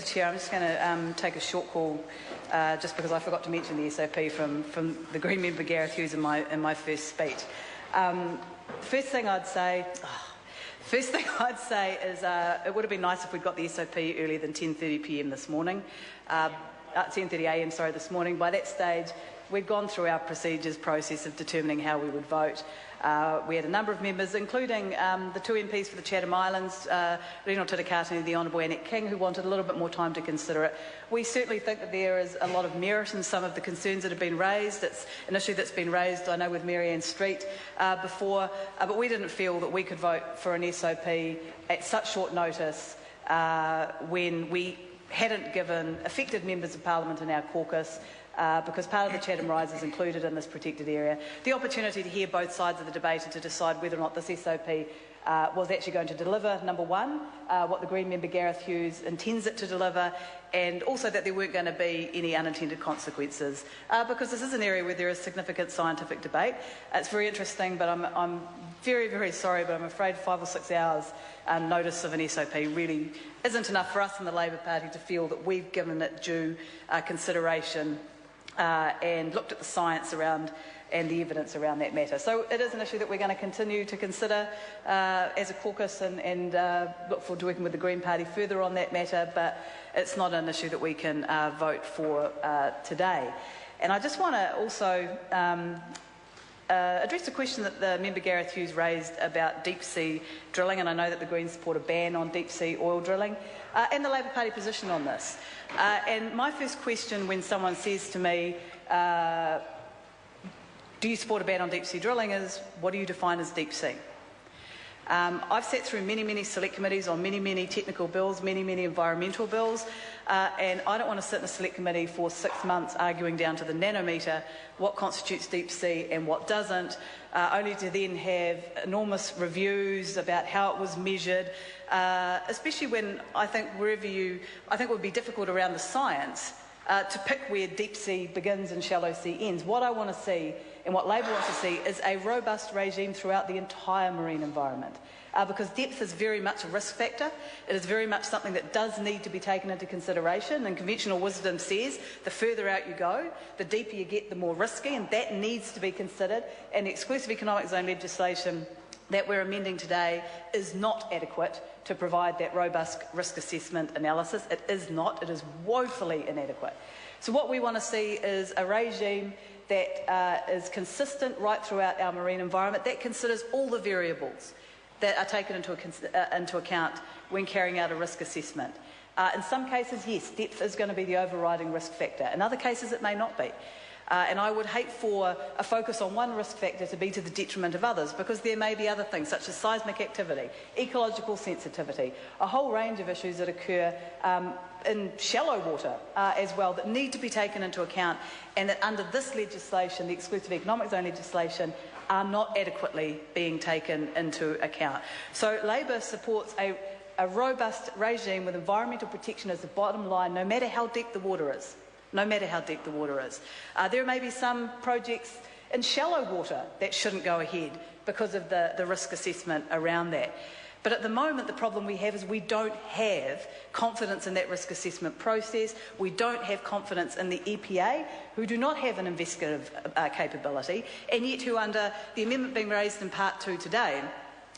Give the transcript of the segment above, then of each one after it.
Chair, I'm just going to take a short call just because I forgot to mention the SOP from the Green member Gareth Hughes in my first speech. First thing I'd say is it would have been nice if we'd got the SOP earlier than 10:30 p.m. this morning, 10:30 a.m. this morning. By that stage, we'd gone through our process of determining how we would vote. We had a number of members, including the two MPs for the Chatham Islands, Reno Titakati and the Honourable Annette King, who wanted a little bit more time to consider it. We certainly think that there is a lot of merit in some of the concerns that have been raised. It's an issue that's been raised, I know, with Marianne Street before, but we didn't feel that we could vote for an SOP at such short notice when we hadn't given affected members of Parliament in our caucus, because part of the Chatham Rise is included in this protected area, the opportunity to hear both sides of the debate and to decide whether or not this SOP was actually going to deliver, number one, what the Green member Gareth Hughes intends it to deliver, and also that there weren't going to be any unintended consequences, because this is an area where there is significant scientific debate. It's very interesting, but I'm very, very sorry, but I'm afraid 5 or 6 hours notice of an SOP really isn't enough for us in the Labour Party to feel that we've given it due consideration and looked at the science around and the evidence around that matter. So it is an issue that we're going to continue to consider as a caucus and look forward to working with the Green Party further on that matter, but it's not an issue that we can vote for today. And I just want to also address a question that the member Gareth Hughes raised about deep-sea drilling, and I know that the Greens support a ban on deep-sea oil drilling, and the Labour Party position on this. And my first question when someone says to me, do you support a ban on deep-sea drilling, is what do you define as deep-sea? I've sat through many select committees on many technical bills, many environmental bills, and I don't want to sit in a select committee for 6 months arguing down to the nanometre what constitutes deep sea and what doesn't, only to then have enormous reviews about how it was measured, especially when I think it would be difficult around the science to pick where deep sea begins and shallow sea ends. What I want to see and what Labour wants to see is a robust regime throughout the entire marine environment, because depth is very much a risk factor. It is very much something that does need to be taken into consideration, and conventional wisdom says the further out you go, the deeper you get, the more risky, and that needs to be considered. And the exclusive economic zone legislation that we're amending today is not adequate to provide that robust risk assessment analysis. It is not. It is woefully inadequate. So what we want to see is a regime that is consistent right throughout our marine environment, that considers all the variables that are taken into account when carrying out a risk assessment. In some cases, yes, depth is going to be the overriding risk factor. In other cases, it may not be. And I would hate for a focus on one risk factor to be to the detriment of others, because there may be other things such as seismic activity, ecological sensitivity, a whole range of issues that occur in shallow water as well that need to be taken into account, and that under this legislation, the exclusive economic zone legislation, are not adequately being taken into account. So Labour supports a robust regime with environmental protection as the bottom line, no matter how deep the water is. No matter how deep the water is. There may be some projects in shallow water that shouldn't go ahead because of the risk assessment around that. But at the moment, the problem we have is we don't have confidence in that risk assessment process. We don't have confidence in the EPA, who do not have an investigative capability, and yet who, under the amendment being raised in Part 2 today,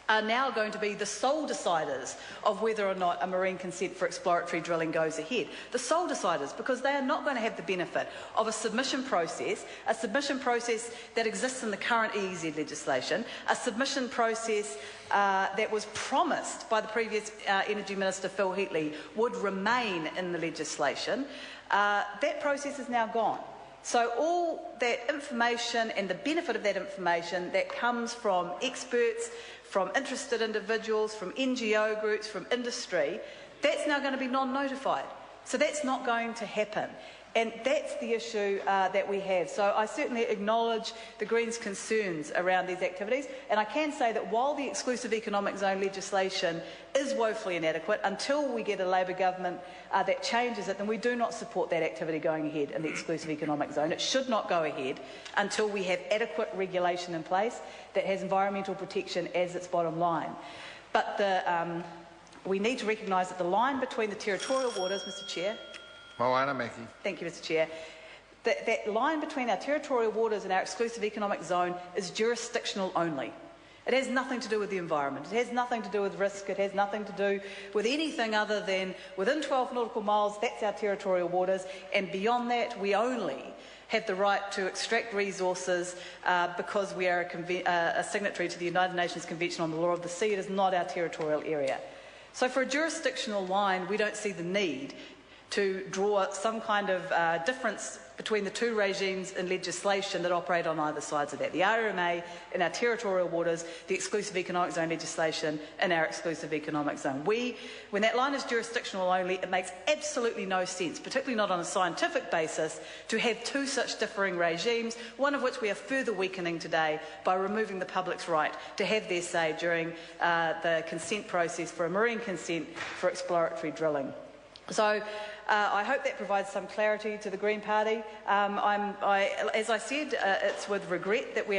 are now going to be the sole deciders of whether or not a marine consent for exploratory drilling goes ahead. The sole deciders, because they are not going to have the benefit of a submission process that exists in the current EEZ legislation, a submission process that was promised by the previous Energy Minister Phil Heatley would remain in the legislation. That process is now gone. So all that information and the benefit of that information that comes from experts, from interested individuals, from NGO groups, from industry, that's now going to be non-notified. So that's not going to happen. And that's the issue that we have. So I certainly acknowledge the Greens' concerns around these activities. And I can say that while the exclusive economic zone legislation is woefully inadequate, until we get a Labour government that changes it, then we do not support that activity going ahead in the exclusive economic zone. It should not go ahead until we have adequate regulation in place that has environmental protection as its bottom line. But we need to recognise that the line between the territorial waters, Mr Chair. Moana Meki. Thank you, Mr Chair. That line between our territorial waters and our exclusive economic zone is jurisdictional only. It has nothing to do with the environment. It has nothing to do with risk. It has nothing to do with anything other than within 12 nautical miles, that's our territorial waters, and beyond that, we only have the right to extract resources because we are a signatory to the United Nations Convention on the Law of the Sea. It is not our territorial area. So for a jurisdictional line, we don't see the need to draw some kind of difference between the two regimes in legislation that operate on either sides of that. The RMA in our territorial waters, the exclusive economic zone legislation in our exclusive economic zone. When that line is jurisdictional only, it makes absolutely no sense, particularly not on a scientific basis, to have two such differing regimes, one of which we are further weakening today by removing the public's right to have their say during the consent process for a marine consent for exploratory drilling. So I hope that provides some clarity to the Green Party. As I said, it's with regret that we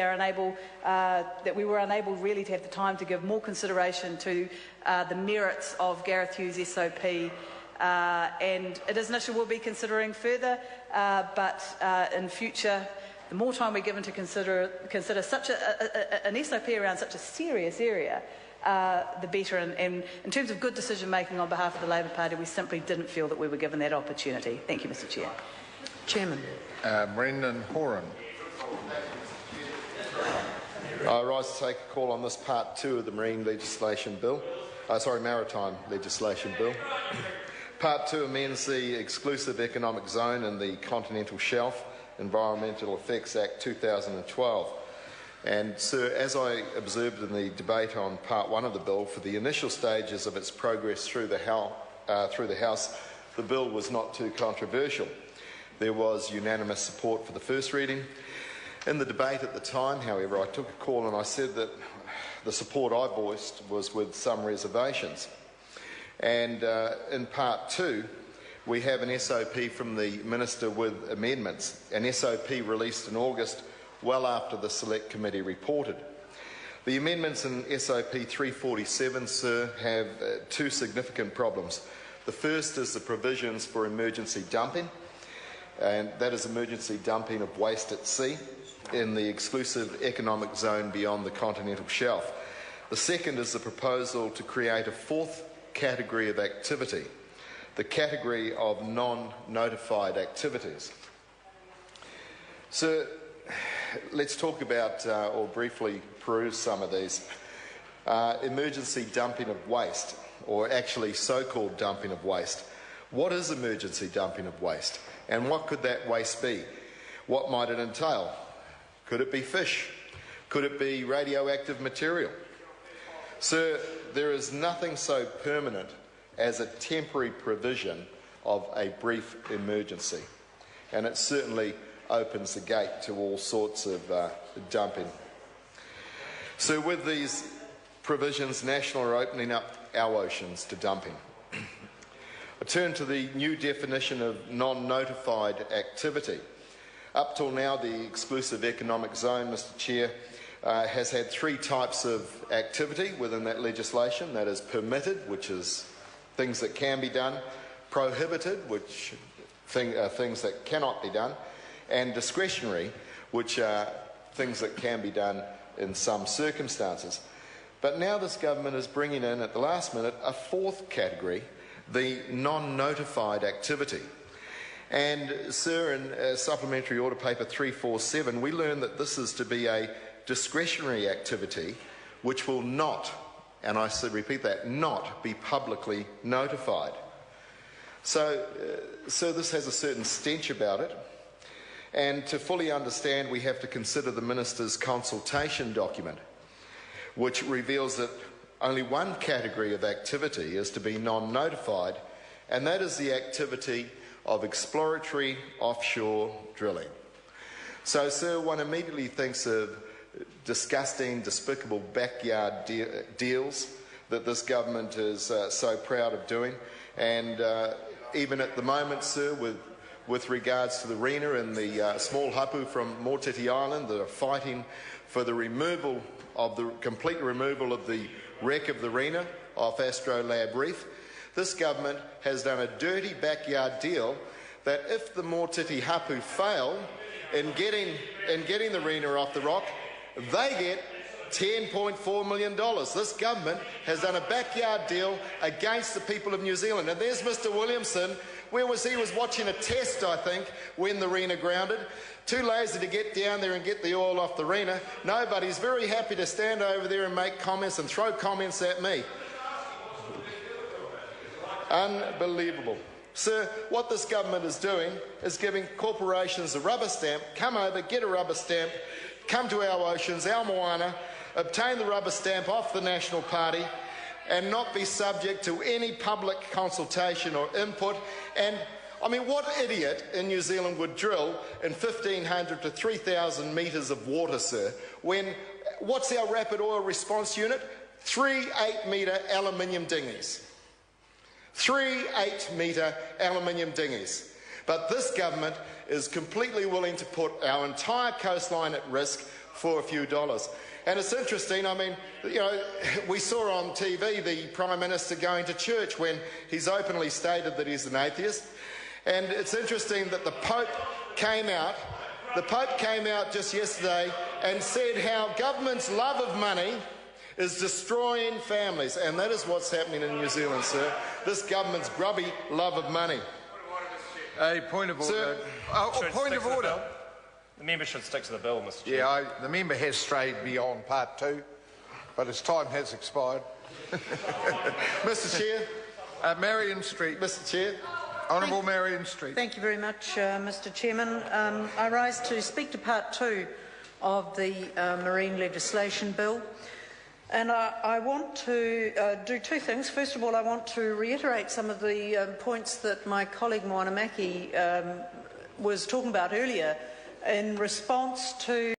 were unable really to have the time to give more consideration to the merits of Gareth Hughes' SOP, and it is an issue we'll be considering further. But in future, the more time we're given to consider such an SOP around such a serious area, the better. And in terms of good decision making on behalf of the Labour Party, we simply didn't feel that we were given that opportunity. Thank you, Mr Chair. Chairman. Brendan Horan. I rise to take a call on this part 2 of the Maritime Legislation Bill. Part 2 amends the Exclusive Economic Zone and the Continental Shelf Environmental Effects Act 2012. And, sir, as I observed in the debate on Part 1 of the bill, for the initial stages of its progress through the House, the bill was not too controversial. There was unanimous support for the first reading. In the debate at the time, however, I took a call and I said that the support I voiced was with some reservations. And in Part 2, we have an SOP from the Minister with amendments, an SOP released in August, well after the Select Committee reported. The amendments in SOP 347, sir, have two significant problems. The first is the provisions for emergency dumping, and that is emergency dumping of waste at sea in the exclusive economic zone beyond the continental shelf. The second is the proposal to create a fourth category of activity, the category of non-notified activities. So, let's talk about, or briefly peruse some of these. Emergency dumping of waste, or actually so-called dumping of waste. What is emergency dumping of waste? And what could that waste be? What might it entail? Could it be fish? Could it be radioactive material? Sir, there is nothing so permanent as a temporary provision of a brief emergency. And it certainly opens the gate to all sorts of dumping. So with these provisions, National are opening up our oceans to dumping. I turn to the new definition of non-notified activity. Up till now, the exclusive economic zone, Mr Chair, has had three types of activity within that legislation. That is permitted, which is things that can be done, prohibited, which are things that cannot be done, and discretionary, which are things that can be done in some circumstances. But now this government is bringing in, at the last minute, a fourth category, the non-notified activity. And, sir, in Supplementary Order Paper 347, we learn that this is to be a discretionary activity which will not, and I repeat that, not be publicly notified. So this has a certain stench about it. And to fully understand, we have to consider the Minister's consultation document, which reveals that only one category of activity is to be non-notified, and that is the activity of exploratory offshore drilling. So, sir, one immediately thinks of disgusting, despicable backyard deals that this government is so proud of doing. And even at the moment, sir, with regards to the Rena and the small hapu from Motiti Island that are fighting for the complete removal of the wreck of the Rena, off Astrolabe Reef. This government has done a dirty backyard deal that if the Mōtiti Hapu fail in getting the Rena off the rock, they get $10.4 million. This government has done a backyard deal against the people of New Zealand. And there's Mr Williamson. Where was he? He was watching a test, I think, when the Rena grounded. Too lazy to get down there and get the oil off the Rena. No, but he's very happy to stand over there and make comments and throw comments at me. Unbelievable. Sir, what this government is doing is giving corporations a rubber stamp. Come over, get a rubber stamp, come to our oceans, our moana, obtain the rubber stamp off the National Party and not be subject to any public consultation or input. And, I mean, what idiot in New Zealand would drill in 1,500 to 3,000 metres of water, sir, when, what's our rapid oil response unit? 3 8-metre aluminium dinghies. 3 8-metre aluminium dinghies. But this government is completely willing to put our entire coastline at risk for a few dollars. And it's interesting, I mean, you know, we saw on TV the Prime Minister going to church when he's openly stated that he's an atheist. And it's interesting that the Pope came out just yesterday and said how government's love of money is destroying families. And that is what's happening in New Zealand, sir. This government's grubby love of money. A point of order. Sir, Point of order. The member should stick to the bill, Mr Chair. Yeah, the member has strayed beyond part 2, but his time has expired. Mr Chair. Marion Street. Mr Chair. Honourable Marion Street. Thank you very much, Mr Chairman. I rise to speak to part 2 of the marine legislation bill. And I want to do two things. First of all, I want to reiterate some of the points that my colleague Moana Maki was talking about earlier in response to